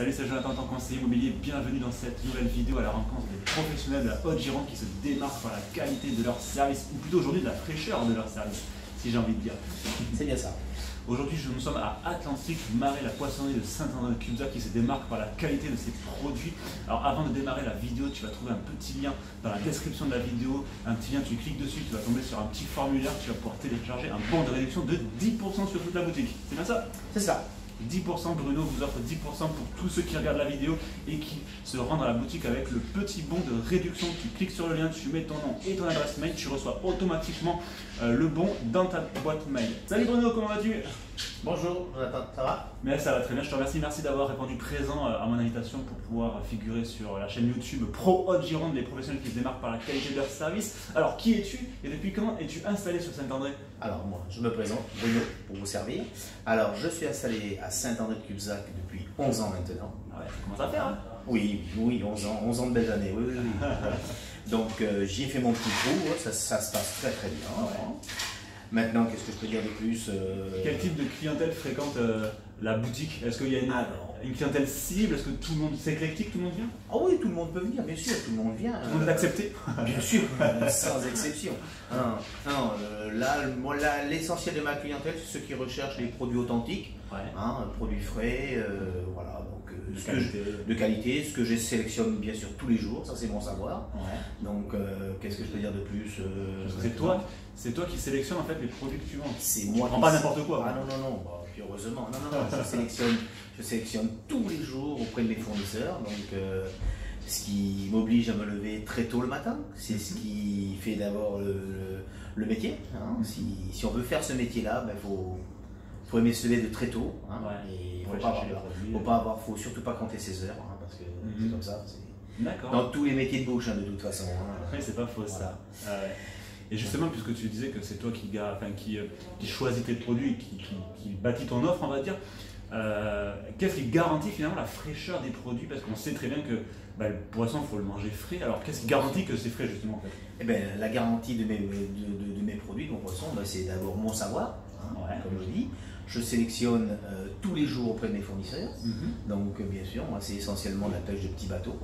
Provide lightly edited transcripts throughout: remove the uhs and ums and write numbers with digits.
Salut, c'est Jonathan, ton conseiller immobilier. Bienvenue dans cette nouvelle vidéo à la rencontre des professionnels de la Haute-Gironde qui se démarquent par la qualité de leur service, ou plutôt aujourd'hui de la fraîcheur de leur service, si j'ai envie de dire. C'est bien ça. Aujourd'hui, nous sommes à Atlantique, Marais, la poissonnerie de Saint-André-de-Cubzac qui se démarque par la qualité de ses produits. Alors avant de démarrer la vidéo, tu vas trouver un petit lien dans la description de la vidéo. Un petit lien, tu cliques dessus, tu vas tomber sur un petit formulaire, tu vas pouvoir télécharger un bon de réduction de 10% sur toute la boutique. C'est bien ça? C'est ça. 10%, Bruno vous offre 10% pour tous ceux qui regardent la vidéo et qui se rendent à la boutique avec le petit bon de réduction. Tu cliques sur le lien, tu mets ton nom et ton adresse mail, tu reçois automatiquement le bon dans ta boîte mail. Salut Bruno, comment vas-tu? Bonjour, Jonathan, ça va? Mais ça va très bien, je te remercie. Merci d'avoir répondu présent à mon invitation pour pouvoir figurer sur la chaîne YouTube Pro Haute-Gironde, les professionnels qui se démarquent par la qualité de leur service. Alors, qui es-tu et depuis quand es-tu installé sur Saint-André? Alors, moi, je me présente, Bruno, pour vous servir. Alors, je suis installé à Saint-André-de-Cubzac depuis 11 ans maintenant. Ah ouais, ça commence à faire, hein? Oui, 11 ans de belles années, oui. Donc, j'y ai fait mon petit trou, ça se passe très très bien. Ouais. Maintenant, qu'est-ce que je peux dire de plus? Quel type de clientèle fréquente la boutique? Est-ce qu'il y a une clientèle cible? Est-ce que tout le monde, c'est éclectique, tout le monde vient? Ah oui, tout le monde peut venir, bien sûr, tout le monde vient. Tout le monde est accepté? Bien sûr, sans exception. Là, l'essentiel de ma clientèle, c'est ceux qui recherchent les produits authentiques, produits frais, voilà, donc de qualité, ce que je sélectionne bien sûr tous les jours, ça c'est mon savoir. Ouais. Donc, qu'est-ce que je peux dire de plus? C'est toi qui sélectionnes en fait les produits que tu vends. C'est moi. Tu prends pas n'importe quoi. Ah non, bah, puis heureusement, non, je sélectionne tous les jours auprès de mes fournisseurs, donc ce qui m'oblige à me lever très tôt le matin, c'est ce qui fait d'abord le métier. Si on veut faire ce métier-là, il faut aimer se lever de très tôt, et il faut surtout pas compter ses heures, parce que c'est comme ça. Dans tous les métiers de bouche, de toute façon. Oui, c'est pas faux ça. Et justement, puisque tu disais que c'est toi qui choisis tes produits, qui bâtit ton offre, on va dire, qu'est-ce qui garantit finalement la fraîcheur des produits? Parce qu'on sait très bien que le poisson, il faut le manger frais. Alors, qu'est-ce qui garantit que c'est frais justement en fait? Eh bien, la garantie de mes produits, de mon poisson, c'est d'abord mon savoir, comme je dis. Je sélectionne tous les jours auprès de mes fournisseurs. Donc, bien sûr, moi, c'est essentiellement la pêche de petits bateaux.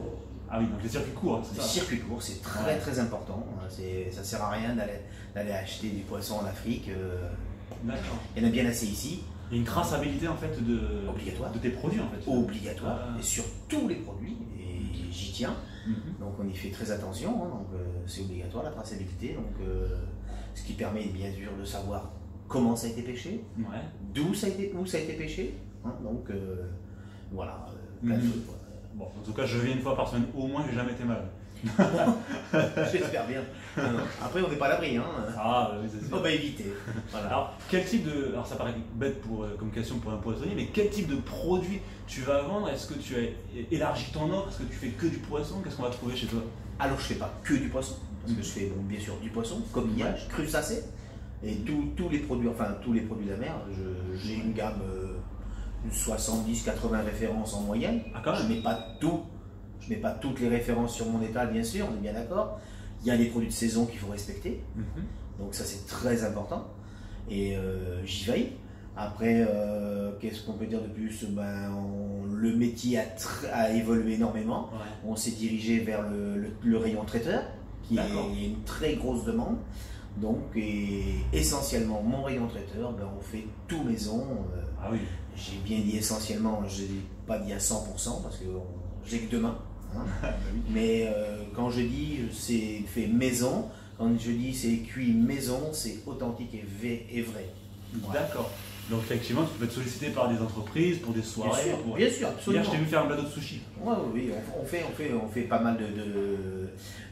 Ah oui, donc les circuits courts, c'est ça? Les circuits courts, c'est très très important. Ça sert à rien d'aller acheter du poisson en Afrique. D'accord. Il y en a bien assez ici. Il y a une traçabilité en fait obligatoire de tes produits en fait. Obligatoire, et sur tous les produits, et j'y tiens. Donc on y fait très attention, donc c'est obligatoire la traçabilité. Donc, ce qui permet bien sûr de savoir comment ça a été pêché, où ça a été pêché. Donc voilà, plein de choses. Bon, en tout cas, je viens une fois par semaine, au moins, j'ai jamais été malade. J'espère bien. Après, on n'est pas à l'abri. Ah, oui, c'est sûr. On va éviter. Voilà. Alors, quel type de. Alors, ça paraît bête comme question pour un poissonnier, mais quel type de produit tu vas vendre? Est-ce que tu as élargi ton offre? Est-ce que tu fais que du poisson? Qu'est-ce qu'on va trouver chez toi? Alors, je ne fais pas que du poisson, parce que je fais bien sûr du poisson, coquillage, crustacés, et tous les produits de la mer. J'ai une gamme. 70-80 références en moyenne. Je ne mets pas tout. Je mets pas toutes les références sur mon étal, bien sûr, on est bien d'accord. Il y a des produits de saison qu'il faut respecter. Donc ça, c'est très important. Et j'y veille. Après, qu'est-ce qu'on peut dire de plus? Le métier a évolué énormément. On s'est dirigé vers le rayon traiteur, qui est une très grosse demande. Donc, essentiellement, mon rayon traiteur, on fait tout maison. J'ai bien dit essentiellement, je n'ai pas dit à 100% parce que j'ai que 2 mains. Mais quand je dis c'est fait maison, quand je dis c'est cuit maison, c'est authentique et vrai. D'accord. Donc effectivement, tu peux être sollicité par des entreprises, pour des soirées. Bien sûr, absolument. Hier, je t'ai vu faire un plateau de sushi. Oui, on fait pas mal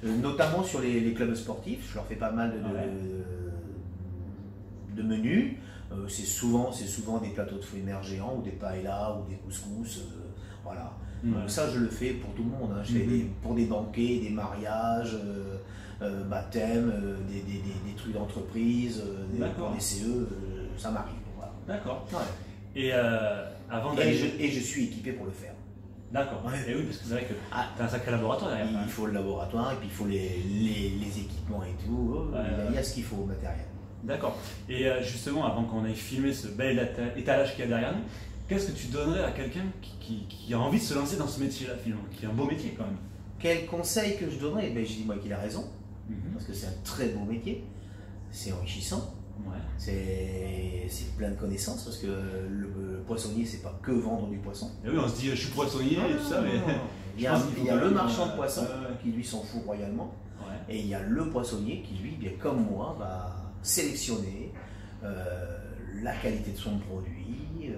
notamment sur les clubs sportifs, je leur fais pas mal de menus. C'est souvent des plateaux de fruits de mer géants ou des paellas ou des couscous. Voilà. Donc ça, je le fais pour tout le monde. Je fais pour des banquets, des mariages, baptêmes, des trucs d'entreprise, pour des CE, ça m'arrive. Voilà. D'accord. Et je suis équipé pour le faire. D'accord. Et oui, parce que c'est vrai que tu as un sacré laboratoire derrière. Il faut le laboratoire et puis il faut les équipements et tout. Il y a ce qu'il faut au matériel. D'accord. Et justement, avant qu'on aille filmer ce bel étalage qu'il y a derrière nous, Qu'est-ce que tu donnerais à quelqu'un qui a envie de se lancer dans ce métier-là, finalement, qui est un beau métier quand même? Quel conseil que je donnerais? Ben, je dis moi qu'il a raison, parce que c'est un très beau métier, c'est enrichissant, c'est plein de connaissances, parce que le poissonnier, c'est pas que vendre du poisson. Et oui, on se dit je suis poissonnier et tout ça, mais il y a le marchand de poissons qui lui s'en fout royalement, et il y a le poissonnier qui lui, bien comme moi, va sélectionner la qualité de son produit.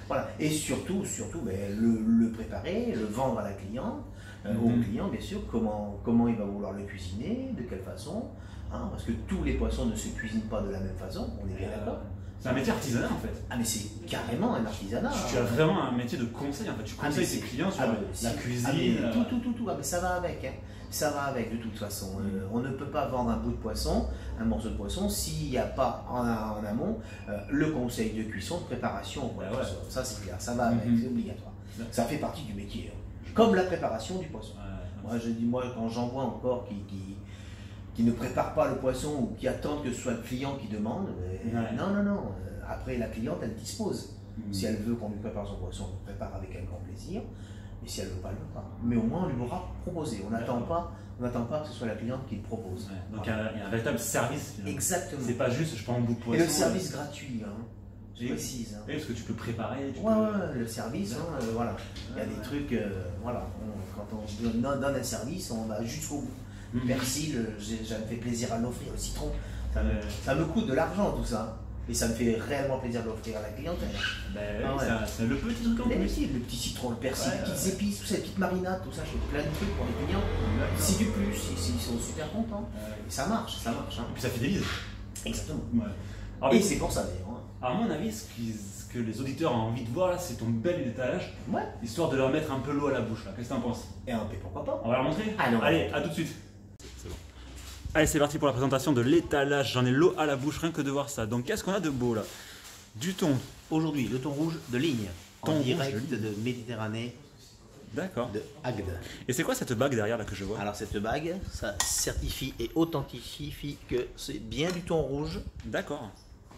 Voilà. Et surtout ben, le préparer, le vendre à la cliente, au client bien sûr, comment il va vouloir le cuisiner, de quelle façon, hein, parce que tous les poissons ne se cuisinent pas de la même façon, on est bien d'accord. C'est un métier artisanal en fait. Ah mais c'est carrément un artisanat. Tu as vraiment un métier de conseil en fait, tu conseilles tes clients sur la cuisine. Tout, mais ça va avec, hein. Ça va avec de toute façon. On ne peut pas vendre un bout de poisson, un morceau de poisson, s'il n'y a pas en amont le conseil de cuisson, de préparation. Ça c'est clair, ça va avec, c'est obligatoire. Ça fait partie du métier, hein. Comme la préparation du poisson. Moi quand j'en vois encore qui ne préparent pas le poisson ou qui attendent que ce soit le client qui demande, non. Après la cliente elle dispose. Si elle veut qu'on lui prépare son poisson, on le prépare avec un grand plaisir. Mais si elle ne veut pas, elle ne veut pas. Mais au moins, on lui aura proposé. On n'attend pas que ce soit la cliente qui le propose. Donc il y a un véritable service. Exactement. C'est pas juste je prends un bout de poisson. Et le service gratuit, hein, je précise. Hein. Oui, parce que tu peux préparer. Le service, hein, voilà. Il y a des trucs, quand on donne un service, on va jusqu'au bout. Le persil, ça me fait plaisir à l'offrir. Le citron, ça me coûte de l'argent tout ça. Et ça me fait réellement plaisir de l'offrir à la clientèle. C'est le petit truc en plus. Le petit citron, le persil, les petites épices, tout ça, les petites marinades, tout ça, je fais plein de trucs pour les clients. C'est du plus, ils sont super contents. Et ça marche. Hein. Et puis ça fidélise. Exactement. Alors, et c'est pour ça d'ailleurs. À mon avis, ce que les auditeurs ont envie de voir là, c'est ton bel étalage. Histoire de leur mettre un peu l'eau à la bouche là. Qu'est-ce que t'en penses? Et un peu, pourquoi pas? On va leur montrer? Allez, à tout de suite. C'est bon. Allez, c'est parti pour la présentation de l'étalage. J'en ai l'eau à la bouche, rien que de voir ça. Donc, qu'est-ce qu'on a de beau là? Du thon. Aujourd'hui, le thon rouge de ligne. En direct de Méditerranée. D'accord. De Agde. Et c'est quoi cette bague derrière là que je vois? Alors, cette bague, ça certifie et authentifie que c'est bien du thon rouge. D'accord.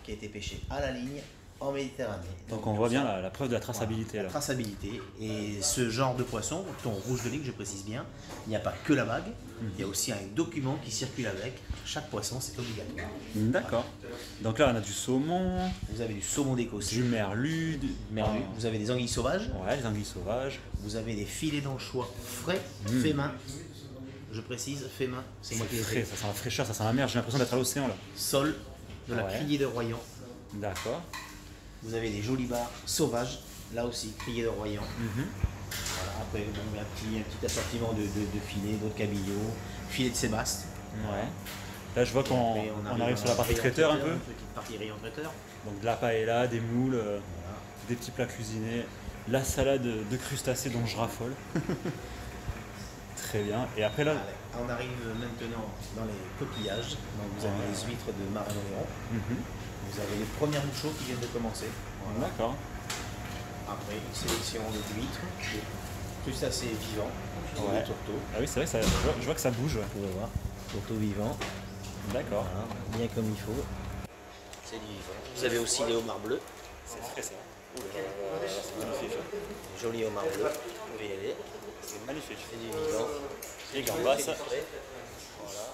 Qui a été pêché à la ligne en Méditerranée. Donc on voit bien la preuve de la traçabilité. La traçabilité. Et ce genre de poisson, le thon rouge de ligne, je précise bien, il n'y a pas que la bague, il y a aussi un document qui circule avec. Chaque poisson, c'est obligatoire. D'accord. Donc là, on a du saumon. Vous avez du saumon d'Écosse. Du merlu. Vous avez des anguilles sauvages. Ouais, les anguilles sauvages. Vous avez des filets d'anchois frais, fait main. Je précise, fait main. C'est moi qui l'ai fait. Ça sent la fraîcheur, ça sent la mer. J'ai l'impression d'être à l'océan là. Sol de la criée de Royan. D'accord. Vous avez des jolis bars sauvages, là aussi, criée de Royan. Voilà, après, il y a un petit assortiment de filets, d'autres cabillaud, filets de sébaste. Ouais. Là, je vois qu'on arrive sur la partie traiteur un peu. Une petite partie rayon traiteur. Donc de la paella, des moules, des petits plats cuisinés, la salade de crustacés dont je raffole. Très bien. Et après là. On arrive maintenant dans les coquillages. Donc vous avez les huîtres de Marin-Oléron. Vous avez les premières mouchots qui viennent de commencer. Voilà. D'accord. Après, une sélection d'huîtres, de crustacés vivants, des tourteaux. Ah oui, c'est vrai, je vois que ça bouge. Vous pouvez voir, tourteaux vivants. D'accord. Voilà, bien comme il faut. C'est du vivant. Vous avez aussi les homards bleus. C'est frais ça. C'est magnifique. Joli homard bleu. Vous pouvez y aller. C'est magnifique. C'est du vivant. Et gambas. Voilà.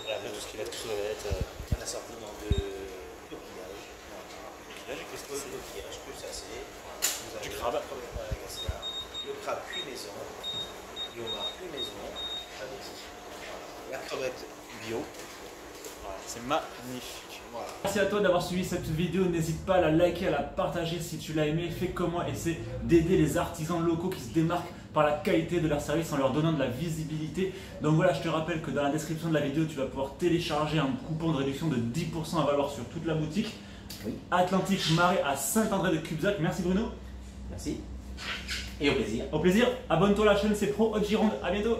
Et après tout ce qui va être crevette. Un assortiment de coquillages. Qu'est-ce que c'est? Coquillages crustacés. Du crabe. Le crabe cuit maison. Le homard cuit maison. La crevette bio. Voilà, c'est magnifique. Voilà. Merci à toi d'avoir suivi cette vidéo. N'hésite pas à la liker, à la partager si tu l'as aimé. Fais comme moi, essaie d'aider les artisans locaux qui se démarquent par la qualité de leur service en leur donnant de la visibilité. Donc voilà, je te rappelle que dans la description de la vidéo, tu vas pouvoir télécharger un coupon de réduction de 10% à valoir sur toute la boutique. Atlantique Marais à Saint-André-de-Cubzac. Merci Bruno. Merci. Et au plaisir. Au plaisir. Abonne-toi à la chaîne, c'est Pro Haute Gironde. À bientôt.